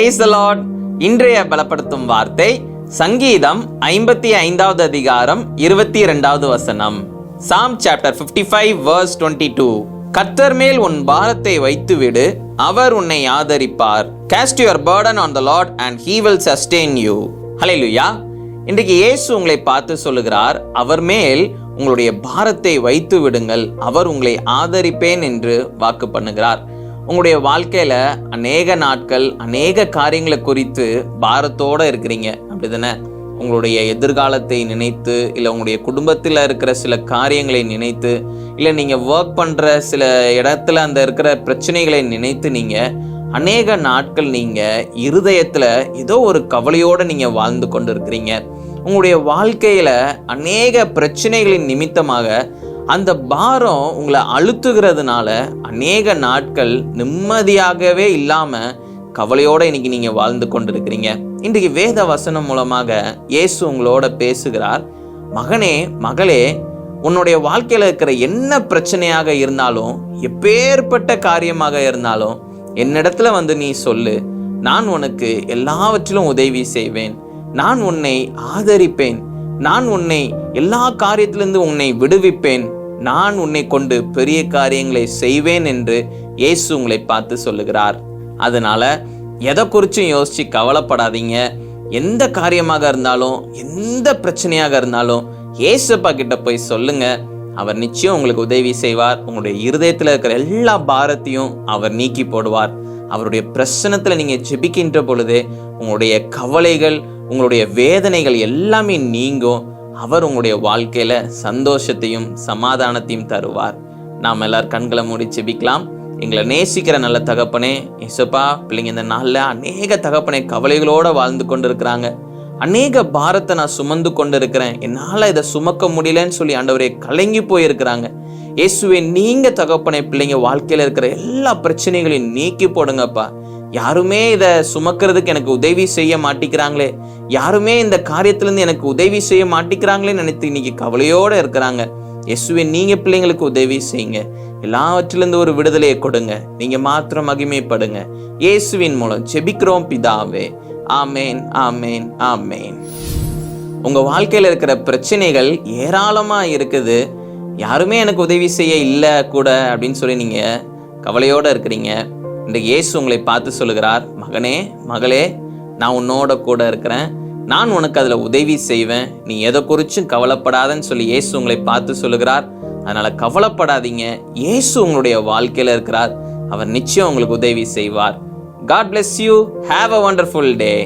Praise the Lord. இன்றைய பலப்படுத்தும் வார்த்தை சங்கீதம் 55வது அதிகாரம் 22வது வசனம். Psalm chapter 55 verse 22. கர்த்தர் மேல் உன் பாரத்தை வைத்துவிடு, அவர் உன்னை ஆதரிப்பார். Cast your burden on the Lord and he will sustain you. ஹல்லேலூயா. இன்றைக்கு இயேசு உங்களை பார்த்து சொல்லுகிறார், அவர் மேல் உங்களுடைய பாரத்தை வைத்து விடுங்கள், அவர் உங்களை ஆதரிப்பேன் என்று வாக்கு பண்ணுகிறார். உங்களுடைய வாழ்க்கையில அநேக நாட்கள் அநேக காரியங்களை குறித்து பாரத்தோடு இருக்கிறீங்க, அப்படிதானே? உங்களுடைய எதிர்காலத்தை நினைத்து, இல்லை உங்களுடைய குடும்பத்தில் இருக்கிற சில காரியங்களை நினைத்து, இல்லை நீங்கள் ஒர்க் பண்ணுற சில இடத்துல அந்த இருக்கிற பிரச்சனைகளை நினைத்து நீங்கள் அநேக நாட்கள் நீங்கள் இருதயத்தில் ஏதோ ஒரு கவலையோடு நீங்கள் வாழ்ந்து கொண்டு இருக்கிறீங்க. உங்களுடைய வாழ்க்கையில் அநேக பிரச்சனைகளின் நிமித்தமாக அந்த பாரம் உங்களை அழுத்துகிறதுனால அநேக நாட்கள் நிம்மதியாகவே இல்லாமல் கவலையோடு இன்னைக்கு நீங்கள் வாழ்ந்து கொண்டு இருக்கிறீங்க. இன்றைக்கு வேத வசனம் மூலமாக இயேசு உங்களோட பேசுகிறார். மகனே, மகளே, உன்னுடைய வாழ்க்கையில் இருக்கிற என்ன பிரச்சனையாக இருந்தாலும், எப்பேற்பட்ட காரியமாக இருந்தாலும் என்னிடத்துல வந்து நீ சொல்லு. நான் உனக்கு எல்லாவற்றிலும் உதவி செய்வேன், நான் உன்னை ஆதரிப்பேன், நான் உன்னை எல்லா காரியத்திலிருந்து உன்னை விடுவிப்பேன், நான் உன்னை கொண்டு பெரிய காரியங்களை செய்வேன் என்று இயேசு உங்களை பார்த்து சொல்லுகிறார். அதனால எதை குறிச்சும் யோசிச்சு கவலைப்படாதீங்க. எந்த காரியமாக இருந்தாலும், எந்த பிரச்சனையாக இருந்தாலும் இயேசுப்பா கிட்ட போய் சொல்லுங்க. அவர் நிச்சயம் உங்களுக்கு உதவி செய்வார். உங்களுடைய இருதயத்தில் இருக்கிற எல்லா பாரத்தையும் அவர் நீக்கி போடுவார். அவருடைய பிரசன்னத்தில் நீங்கள் ஜெபிக்கின்ற பொழுது உங்களுடைய கவலைகள், உங்களுடைய வேதனைகள் எல்லாமே நீங்கும். அவர் உங்களுடைய வாழ்க்கையில சந்தோஷத்தையும் சமாதானத்தையும் தருவார். நாம் எல்லாரும் கண்களை மூடி ஜெபிக்கலாம். எங்களை நேசிக்கிற நல்ல தகப்பனே, இயேசுப்பா, பிள்ளைங்க இந்த நாளில் அநேக தகப்பனை கவலைகளோடு வாழ்ந்து கொண்டு இருக்கிறாங்க. அநேக பாரத்தை நான் சுமந்து கொண்டு இருக்கிறேன், என்னால் இதை சுமக்க முடியலன்னு சொல்லி ஆண்டவரே கலங்கி போயிருக்கிறாங்க. இயேசுவே, நீங்க தகப்பனை பிள்ளைங்க வாழ்க்கையில இருக்கிற எல்லா பிரச்சனைகளையும் நீக்கி போடுங்கப்பா. யாருமே இதை சுமக்கிறதுக்கு எனக்கு உதவி செய்ய மாட்டேங்கிறாங்களே, யாருமே இந்த காரியத்திலேருந்து எனக்கு உதவி செய்ய மாட்டேங்கிறாங்களேன்னு நினைத்து இன்னைக்கு கவலையோடு இருக்கிறாங்க. இயேசுவே, நீங்க பிள்ளைங்களுக்கு உதவி செய்யுங்க, எல்லாவற்றிலிருந்து ஒரு விடுதலையை கொடுங்க, நீங்க மாத்திரம் மகிமைப்படுங்க. இயேசுவின் மூலம் ஜெபிக்கிறோம் பிதாவே. ஆமேன், ஆமேன், ஆமேன். உங்க வாழ்க்கையில இருக்கிற பிரச்சனைகள் ஏராளமா இருக்குது, யாருமே எனக்கு உதவி செய்ய இல்லை கூட அப்படின்னு சொல்லி நீங்க கவலையோட இருக்கிறீங்க. இந்த இயேசு உங்களை பார்த்து சொல்லுகிறார், மகனே, மகளே, நான் உன்னோட கூட இருக்கிறேன், நான் உனக்கு அதுல உதவி செய்வேன், நீ எதை குறிச்சும் கவலைப்படாதன்னு சொல்லி இயேசு உங்களை பார்த்து சொல்லுகிறார். அதனால கவலைப்படாதீங்க, இயேசு உங்களுடைய வாழ்க்கையில இருக்கிறார், அவர் நிச்சயம் உங்களுக்கு உதவி செய்வார். God bless you. Have a wonderful day.